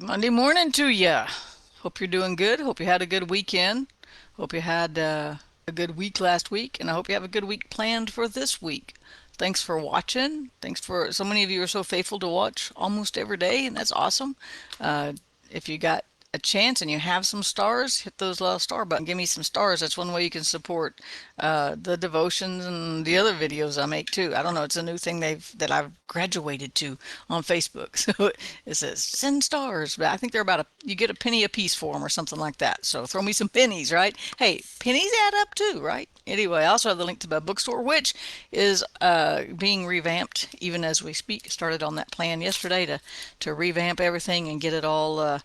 Monday morning to ya. Hope you're doing good. Hope you had a good weekend. Hope you had a good week last week, and I hope you have a good week planned for this week. Thanks for watching. Thanks for so many of you are so faithful to watch almost every day, and that's awesome. Uh, if you got a chance and you have some stars, hit those little star button. Give me some stars. That's one way you can support the devotions and the other videos I make too. I don't know. It's a new thing I've graduated to on Facebook. So it says send stars, but I think they're about you get a penny a piece for them or something like that. So throw me some pennies, right? Hey, pennies add up too, right? Anyway, I also have the link to my bookstore, which is being revamped even as we speak. Started on that plan yesterday to revamp everything and get it all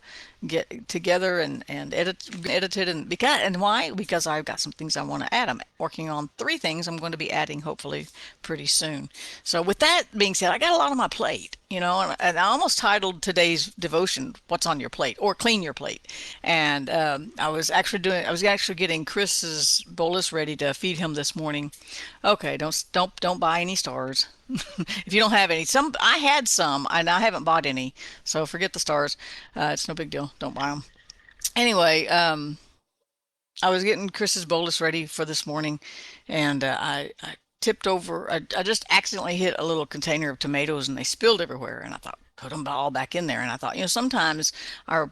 get together and edited and why? Because I've got some things I want to add. I'm working on 3 things I'm going to be adding hopefully pretty soon. So with that being said, I got a lot on my plate, and I almost titled today's devotion "What's on Your Plate" or "Clean Your Plate." And I was actually getting Chris's bolus ready to feed him this morning. Okay, don't buy any stars. If you don't have any, I had some and I haven't bought any, so forget the stars. It's no big deal. Don't buy them. Anyway, I was getting Chris's bolus ready for this morning, and I tipped over. I just accidentally hit a little container of tomatoes, and they spilled everywhere. And I thought, put them all back in there. And I thought, sometimes our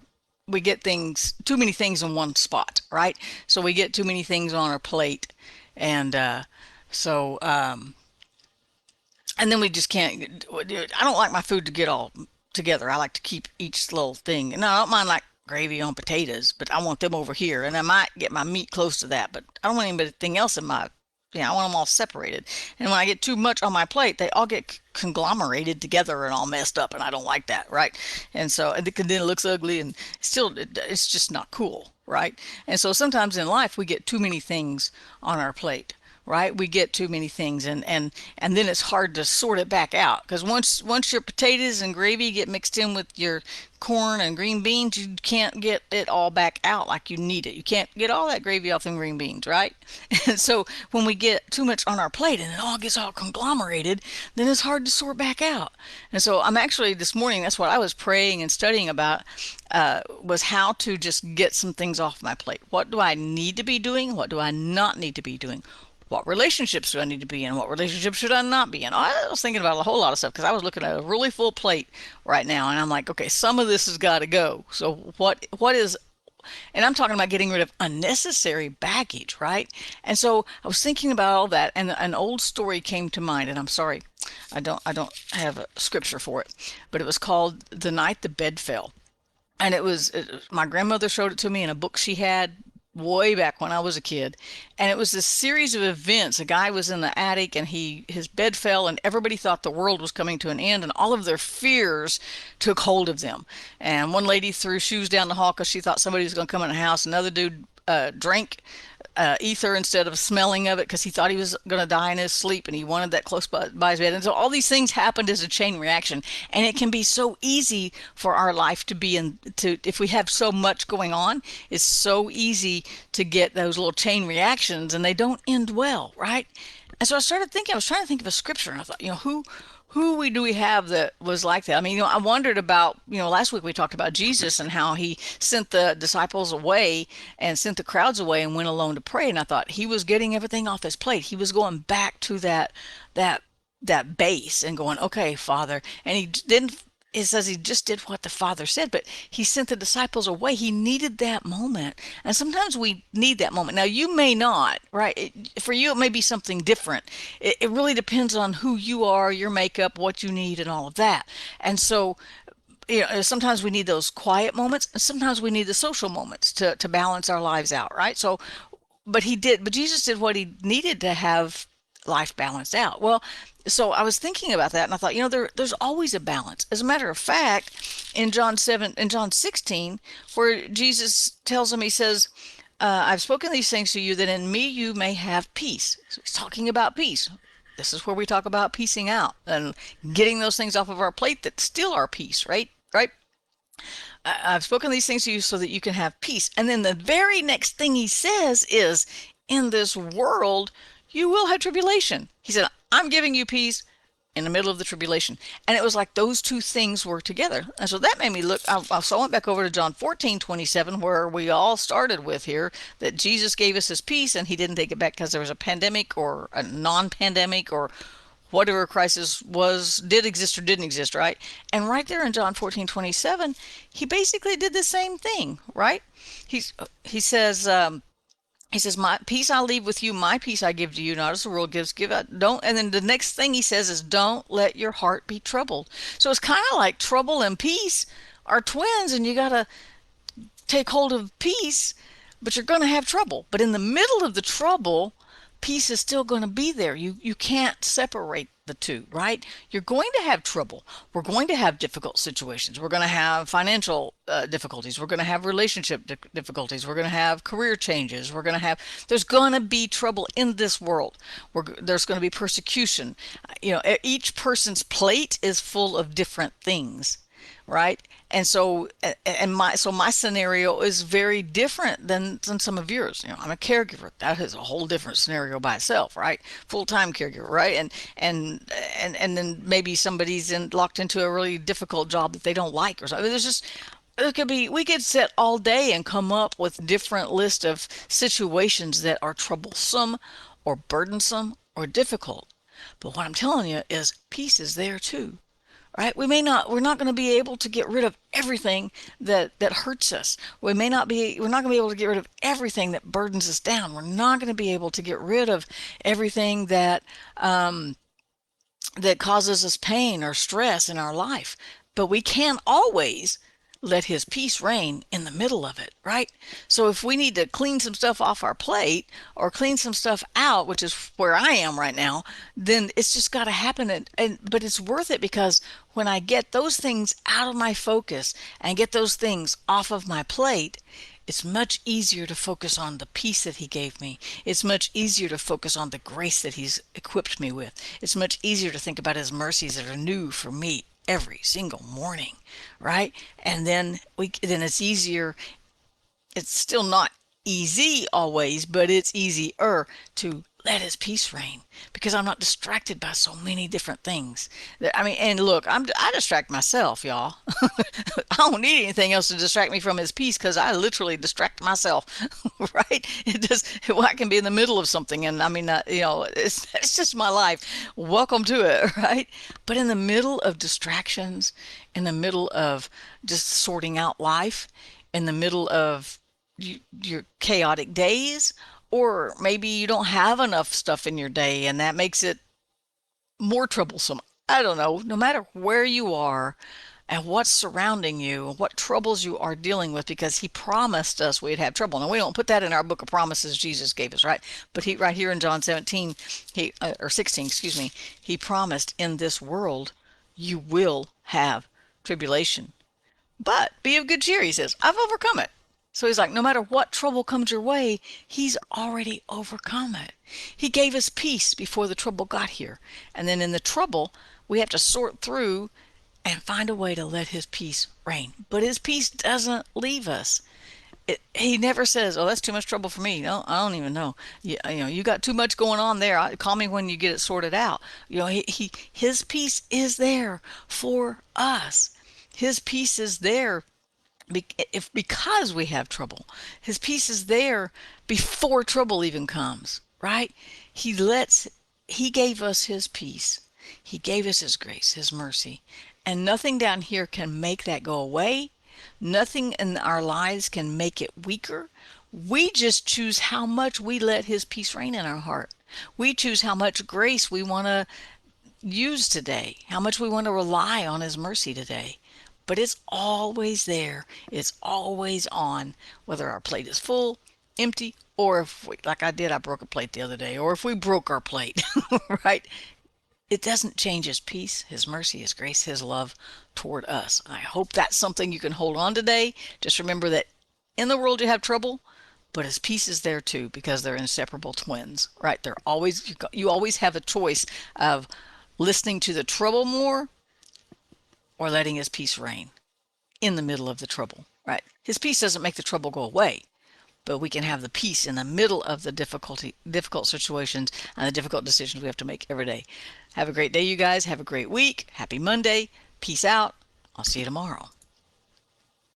we get too many things in one spot, right? So we get too many things on our plate, and so and then we just can't. I don't like my food to get all together. I like to keep each little thing. And I don't mind like gravy on potatoes, but I want them over here, and I might get my meat close to that. But I don't want anything else in my. Yeah, I want them all separated. And when I get too much on my plate, they all get conglomerated together and all messed up, and I don't like that, right? And so and then it looks ugly, and it's just not cool, right? And so sometimes in life we get too many things on our plate, right? We get too many things, and then it's hard to sort it back out because once your potatoes and gravy get mixed in with your corn and green beans, you can't get it all back out like you need it. You can't get all that gravy off them green beans, right? And so when we get too much on our plate and it all gets all conglomerated, then it's hard to sort back out. And so I'm actually this morning, that's what I was praying and studying about, was how to just get some things off my plate. What do I need to be doing? What do I not need to be doing? What relationships do I need to be in? What relationships should I not be in? I was thinking about a whole lot of stuff because I was looking at a really full plate right now, and I'm like, okay, some of this has got to go. So what is, and I'm talking about getting rid of unnecessary baggage, right? And so I was thinking about all that, and an old story came to mind, and I'm sorry, I don't have a scripture for it, but it was called "The Night the Bed Fell." And my grandmother showed it to me in a book she had way back when I was a kid. And it was this series of events. A guy was in the attic and his bed fell and everybody thought the world was coming to an end and all of their fears took hold of them. And one lady threw shoes down the hall because she thought somebody was going to come in the house. Another dude drank ether instead of smelling of it because he thought he was going to die in his sleep and he wanted that close by his bed. And so all these things happened as a chain reaction. And it can be so easy for our life to be if we have so much going on, it's so easy to get those little chain reactions and they don't end well, right? And so I was trying to think of a scripture and I thought, do we have that was like that? I mean, I wondered about, last week we talked about Jesus and how he sent the disciples away and sent the crowds away and went alone to pray. And I thought he was getting everything off his plate. He was going back to that, that base and going, okay, Father. And he didn't, it says he just did what the Father said, but he sent the disciples away. He needed that moment. And sometimes we need that moment. Now, you may not, right? For you, it may be something different. It really depends on who you are, your makeup, what you need, and all of that. And so, sometimes we need those quiet moments, and sometimes we need the social moments to balance our lives out, right? So, but Jesus did what he needed to have life balanced out. Well, so I was thinking about that and I thought, there's always a balance. As a matter of fact, in John 16, where Jesus tells him, he says, I've spoken these things to you that in me you may have peace. So he's talking about peace. This is where we talk about piecing out and getting those things off of our plate that steal our peace, right? Right? I've spoken these things to you so that you can have peace. And then the very next thing he says is, in this world, you will have tribulation. He said, I'm giving you peace. in the middle of the tribulation. And it was like those two things were together. And so that made me look. So I went back over to John 14:27, where we all started with here, that Jesus gave us his peace and he didn't take it back because there was a pandemic or a non pandemic or whatever crisis was, did exist or didn't exist, right? And right there in John 14:27, he basically did the same thing, right? He's, he says, he says, "My peace I leave with you, my peace I give to you, not as the world gives. Give out, don't." And then the next thing he says is, "Don't let your heart be troubled." So it's kind of like trouble and peace are twins, and you gotta take hold of peace, but you're gonna have trouble. But in the middle of the trouble, peace is still going to be there. You can't separate the two, right? You're going to have trouble. We're going to have difficult situations. We're going to have financial difficulties. We're going to have relationship difficulties. We're going to have career changes. There's going to be trouble in this world. There's going to be persecution. Each person's plate is full of different things, right? And so, my scenario is very different than some of yours. I'm a caregiver. That is a whole different scenario by itself, right? Full-time caregiver, right? And then maybe somebody's locked into a really difficult job that they don't like or something. We could sit all day and come up with different list of situations that are troublesome or burdensome or difficult. But what I'm telling you is peace is there too, right? We're not going to be able to get rid of everything that hurts us. We're not going to be able to get rid of everything that burdens us down. We're not going to be able to get rid of everything that causes us pain or stress in our life. But we can always let his peace reign in the middle of it, right? So if we need to clean some stuff off our plate or clean some stuff out, which is where I am right now, then it's just got to happen. But it's worth it, because when I get those things out of my focus and get those things off of my plate, it's much easier to focus on the peace that he gave me. It's much easier to focus on the grace that he's equipped me with. It's much easier to think about his mercies that are new for me every single morning, right? And then it's easier. It's still not easy always, but it's easier to let his peace reign, because I'm not distracted by so many different things. And look, I distract myself, y'all. I don't need anything else to distract me from his peace, because I literally distract myself, right? I can be in the middle of something, and it's just my life. Welcome to it, right? But in the middle of distractions, in the middle of just sorting out life, in the middle of your chaotic days, or maybe you don't have enough stuff in your day and that makes it more troublesome. I don't know. No matter where you are and what's surrounding you, what troubles you are dealing with, because he promised us we'd have trouble. Now, we don't put that in our book of promises Jesus gave us, right? But right here in John 17, or 16, excuse me, he promised, in this world you will have tribulation. But be of good cheer, he says, I've overcome it. So he's like, no matter what trouble comes your way, he's already overcome it. He gave us peace before the trouble got here. And then in the trouble, we have to sort through and find a way to let his peace reign. But his peace doesn't leave us. He never says, oh, that's too much trouble for me. No, I don't even know. You got too much going on there. Call me when you get it sorted out. His peace is there for us. His peace is there because we have trouble. His peace is there before trouble even comes, right? He gave us his peace. He gave us his grace, his mercy. And nothing down here can make that go away. Nothing in our lives can make it weaker. We just choose how much we let his peace reign in our heart. We choose how much grace we want to use today, how much we want to rely on his mercy today. But it's always there. It's always on, whether our plate is full, empty, or if I broke a plate the other day, or if we broke our plate, right? It doesn't change his peace, his mercy, his grace, his love toward us. I hope that's something you can hold on today. Just remember that in the world you have trouble, but his peace is there too, because they're inseparable twins, right? You always have a choice of listening to the trouble more or letting his peace reign in the middle of the trouble, right? His peace doesn't make the trouble go away, but we can have the peace in the middle of the difficult situations and the difficult decisions we have to make every day. Have a great day, you guys. Have a great week. Happy Monday. Peace out. I'll see you tomorrow.